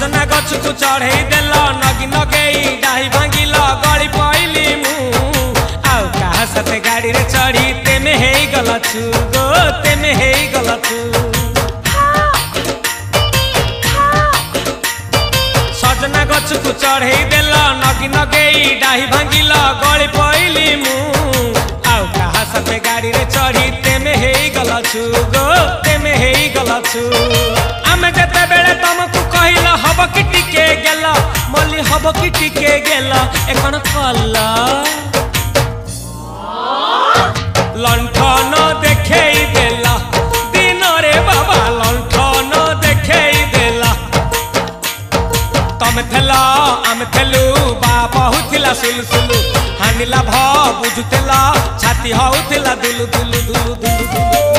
सजना गछ को चढ़े देल नगी नगेई डाही भांगिल गली पइली मु आउ कहा साथे गाड़ी रे चढ़ी तेमे हे गलछु गो तेमे हे गलछु सजना गछ को चढ़े देल नगी नगेई डाही भांगिल गली पइली मु आउ कहा साथे गाड़ी रे चढ़ी तेमे हे गलछु गो तेमे हे गलछु आमे जते बेले तुमको कहिल हब कि टिके गेल मल्ली हब कि टिके गेल एकन कल्ला लंठन देखेई देला दिन रे बाबा लंठन देखेई देला तमे थेला आमे थेलु बाबा हुथिला सुलसुलु हानिला भ बुझुतेला छाती हउथिला दुलु दुलु दुलु दुलु दुलु